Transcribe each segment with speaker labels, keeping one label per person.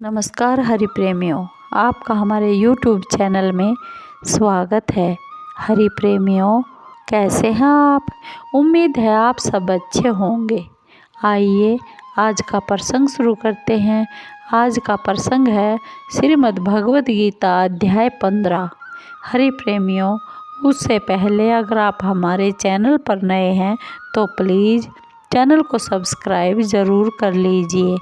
Speaker 1: नमस्कार हरि प्रेमियों, आपका हमारे YouTube चैनल में स्वागत है। हरि प्रेमियों, कैसे हैं आप? उम्मीद है आप सब अच्छे होंगे। आइए आज का प्रसंग शुरू करते हैं। आज का प्रसंग है श्रीमद् भगवद गीता अध्याय 15। हरि प्रेमियों, उससे पहले अगर आप हमारे चैनल पर नए हैं तो प्लीज़ चैनल को सब्सक्राइब ज़रूर कर लीजिए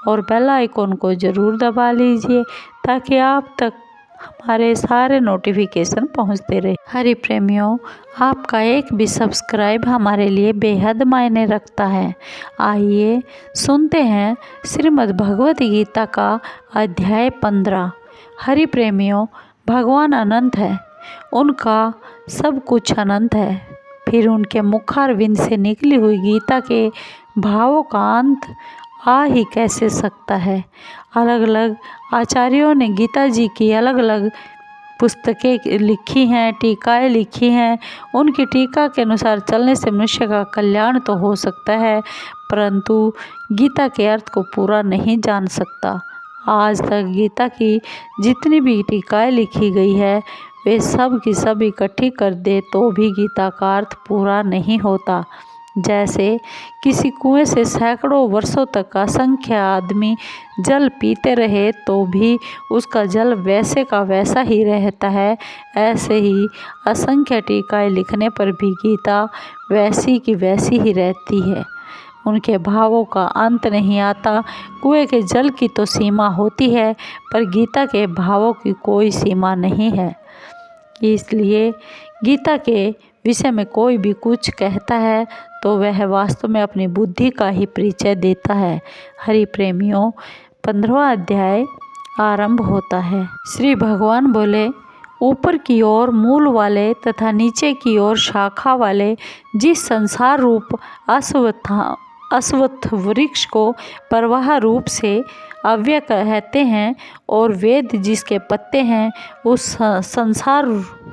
Speaker 1: और बेल आइकॉन को ज़रूर दबा लीजिए ताकि आप तक हमारे सारे नोटिफिकेशन पहुंचते रहे। हरि प्रेमियों, आपका एक भी सब्सक्राइब हमारे लिए बेहद मायने रखता है। आइए सुनते हैं श्रीमद् भगवद गीता का अध्याय 15। हरि प्रेमियों, भगवान अनंत है, उनका सब कुछ अनंत है। फिर उनके मुखारविंद से निकली हुई गीता के भावों का अंत आ ही कैसे सकता है। अलग अलग आचार्यों ने गीता जी की अलग अलग पुस्तकें लिखी हैं, टीकाएँ लिखी हैं। उनकी टीका के अनुसार चलने से मनुष्य का कल्याण तो हो सकता है, परंतु गीता के अर्थ को पूरा नहीं जान सकता। आज तक गीता की जितनी भी टीकाएँ लिखी गई है वे सब की सब इकट्ठी कर दे तो भी गीता का अर्थ पूरा नहीं होता। जैसे किसी कुएं से सैकड़ों वर्षों तक असंख्य आदमी जल पीते रहे तो भी उसका जल वैसे का वैसा ही रहता है, ऐसे ही असंख्य टीकाएँ लिखने पर भी गीता वैसी की वैसी ही रहती है। उनके भावों का अंत नहीं आता। कुएं के जल की तो सीमा होती है, पर गीता के भावों की कोई सीमा नहीं है। इसलिए गीता के विषय में कोई भी कुछ कहता है तो वह वास्तव में अपनी बुद्धि का ही परिचय देता है। हरि प्रेमियों, 15वां अध्याय आरंभ होता है। श्री भगवान बोले, ऊपर की ओर मूल वाले तथा नीचे की ओर शाखा वाले जिस संसार रूप अश्वत्थ वृक्ष को प्रवाह रूप से अव्यय कहते हैं और वेद जिसके पत्ते हैं, उस संसार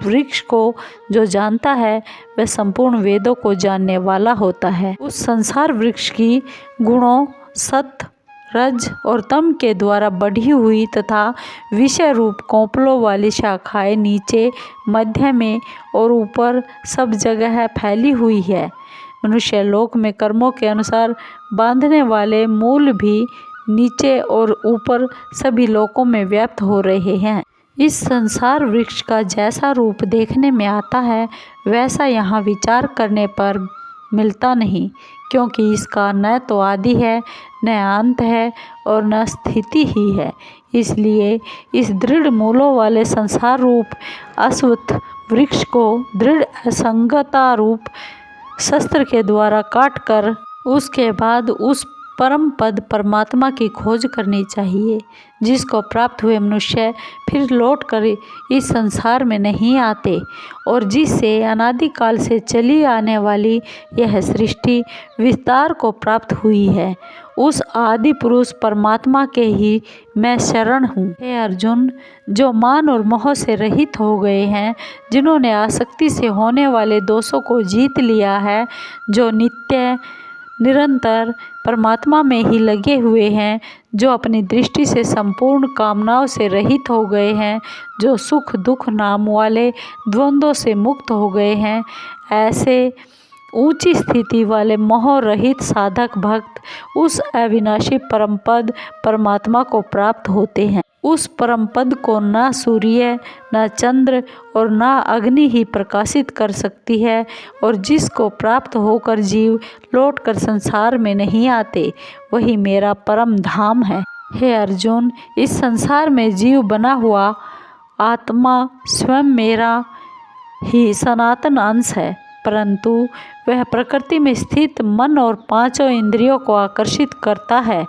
Speaker 1: वृक्ष को जो जानता है वह संपूर्ण वेदों को जानने वाला होता है। उस संसार वृक्ष की गुणों सत्व रज और तम के द्वारा बढ़ी हुई तथा विषय रूप कोंपलों वाली शाखाएं नीचे, मध्य में और ऊपर सब जगह फैली हुई है। मनुष्य लोक में कर्मों के अनुसार बांधने वाले मूल भी नीचे और ऊपर सभी लोकों में व्याप्त हो रहे हैं। इस संसार वृक्ष का जैसा रूप देखने में आता है वैसा यहाँ विचार करने पर मिलता नहीं, क्योंकि इसका न तो आदि है, न अंत है और न स्थिति ही है। इसलिए इस दृढ़ मूलों वाले संसार रूप अश्वत्थ वृक्ष को दृढ़ असंगता रूप शस्त्र के द्वारा काटकर उसके बाद उस परम पद परमात्मा की खोज करनी चाहिए, जिसको प्राप्त हुए मनुष्य फिर लौट कर इस संसार में नहीं आते और जिससे अनादिकाल से चली आने वाली यह सृष्टि विस्तार को प्राप्त हुई है। उस आदि पुरुष परमात्मा के ही मैं शरण हूँ। हे अर्जुन, जो मान और मोह से रहित हो गए हैं, जिन्होंने आसक्ति से होने वाले दोषों को जीत लिया है, जो नित्य निरंतर परमात्मा में ही लगे हुए हैं, जो अपनी दृष्टि से संपूर्ण कामनाओं से रहित हो गए हैं, जो सुख दुख नाम वाले द्वंद्वों से मुक्त हो गए हैं, ऐसे ऊंची स्थिति वाले मोह रहित साधक भक्त उस अविनाशी परम पद परमात्मा को प्राप्त होते हैं। उस परम पद को न सूर्य, न चंद्र और न अग्नि ही प्रकाशित कर सकती है, और जिसको प्राप्त होकर जीव लौटकर संसार में नहीं आते, वही मेरा परम धाम है। हे अर्जुन, इस संसार में जीव बना हुआ आत्मा स्वयं मेरा ही सनातन अंश है, परंतु वह प्रकृति में स्थित मन और पांचों इंद्रियों को आकर्षित करता है,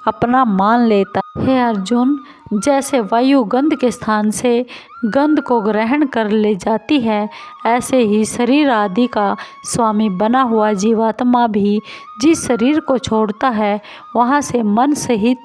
Speaker 1: अपना मान लेता। हे अर्जुन, जैसे वायु गंध के स्थान से गंध को ग्रहण कर ले जाती है, ऐसे ही शरीर आदि का स्वामी बना हुआ जीवात्मा भी जिस शरीर को छोड़ता है, वहाँ से मन सहित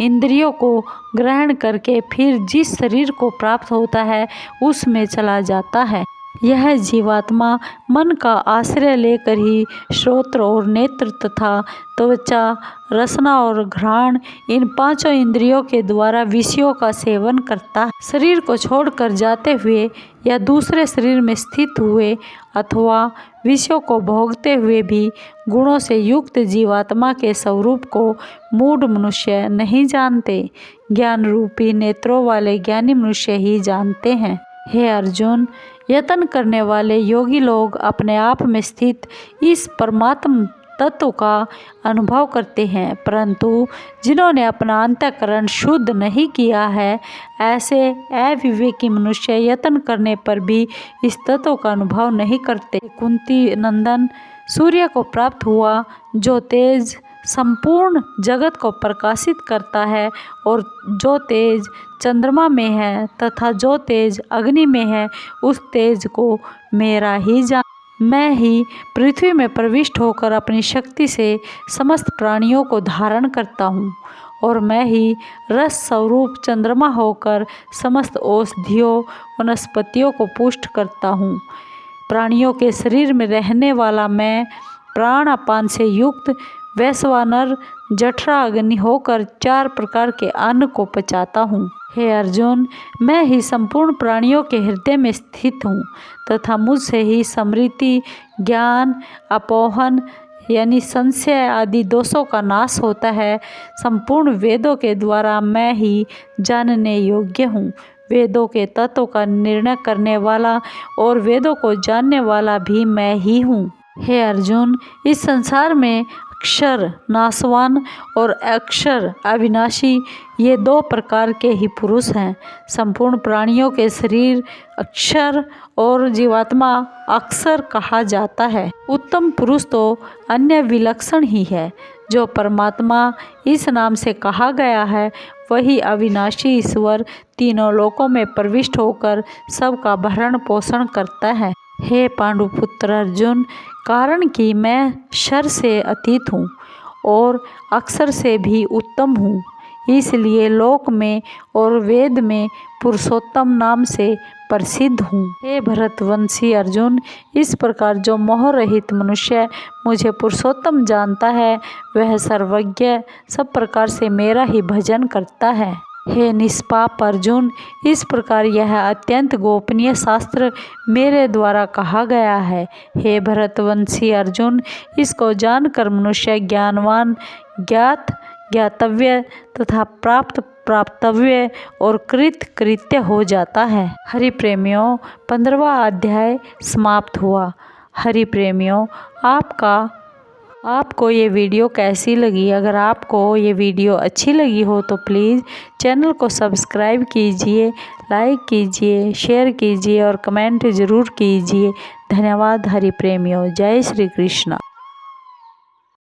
Speaker 1: इंद्रियों को ग्रहण करके फिर जिस शरीर को प्राप्त होता है उसमें चला जाता है। यह जीवात्मा मन का आश्रय लेकर ही श्रोत्र और नेत्र तथा त्वचा, रसना और घ्राण इन पांचों इंद्रियों के द्वारा विषयों का सेवन करता है। शरीर को छोड़कर जाते हुए या दूसरे शरीर में स्थित हुए अथवा विषयों को भोगते हुए भी गुणों से युक्त जीवात्मा के स्वरूप को मूढ़ मनुष्य नहीं जानते। ज्ञान रूपी नेत्रों वाले ज्ञानी मनुष्य ही जानते हैं। हे अर्जुन, यत्न करने वाले योगी लोग अपने आप में स्थित इस परमात्म तत्व का अनुभव करते हैं, परंतु जिन्होंने अपना अंतःकरण शुद्ध नहीं किया है, ऐसे अविवेकी मनुष्य यत्न करने पर भी इस तत्व का अनुभव नहीं करते। कुंती नंदन, सूर्य को प्राप्त हुआ जो तेज संपूर्ण जगत को प्रकाशित करता है और जो तेज चंद्रमा में है तथा जो तेज अग्नि में है, उस तेज को मेरा ही जान। मैं ही पृथ्वी में प्रविष्ट होकर अपनी शक्ति से समस्त प्राणियों को धारण करता हूँ और मैं ही रस स्वरूप चंद्रमा होकर समस्त औषधियों वनस्पतियों को पुष्ट करता हूँ। प्राणियों के शरीर में रहने वाला मैं प्राण अपान से युक्त वैश्वानर जठरा अग्नि होकर 4 प्रकार के अन्न को पचाता हूँ। हे अर्जुन, मैं ही संपूर्ण प्राणियों के हृदय में स्थित हूँ तथा मुझसे ही स्मृति, ज्ञान, अपोहन यानी संशय आदि दोषों का नाश होता है। संपूर्ण वेदों के द्वारा मैं ही जानने योग्य हूँ। वेदों के तत्व का निर्णय करने वाला और वेदों को जानने वाला भी मैं ही हूँ। हे अर्जुन, इस संसार में अक्षर नाशवान और अक्षर अविनाशी ये 2 प्रकार के ही पुरुष हैं। संपूर्ण प्राणियों के शरीर अक्षर और जीवात्मा अक्षर कहा जाता है। उत्तम पुरुष तो अन्य विलक्षण ही है। जो परमात्मा इस नाम से कहा गया है, वही अविनाशी ईश्वर तीनों लोकों में प्रविष्ट होकर सबका भरण पोषण करता है। हे पांडुपुत्र अर्जुन, कारण कि मैं क्षर से अतीत हूँ और अक्षर से भी उत्तम हूँ, इसलिए लोक में और वेद में पुरुषोत्तम नाम से प्रसिद्ध हूँ। हे भरतवंशी अर्जुन, इस प्रकार जो मोह रहित मनुष्य मुझे पुरुषोत्तम जानता है, वह सर्वज्ञ सब प्रकार से मेरा ही भजन करता है। हे निष्पाप अर्जुन, इस प्रकार यह अत्यंत गोपनीय शास्त्र मेरे द्वारा कहा गया है। हे भरतवंशी अर्जुन, इसको जानकर मनुष्य ज्ञानवान, ज्ञात, ज्ञातव्य तथा प्राप्त, प्राप्तव्य और कृत, कृत्य हो जाता है। हरि प्रेमियों, 15वां अध्याय समाप्त हुआ। हरि प्रेमियों, आपको ये वीडियो कैसी लगी? अगर आपको ये वीडियो अच्छी लगी हो तो प्लीज़ चैनल को सब्सक्राइब कीजिए, लाइक कीजिए, शेयर कीजिए और कमेंट ज़रूर कीजिए। धन्यवाद हरि प्रेमियों। जय श्री कृष्ण।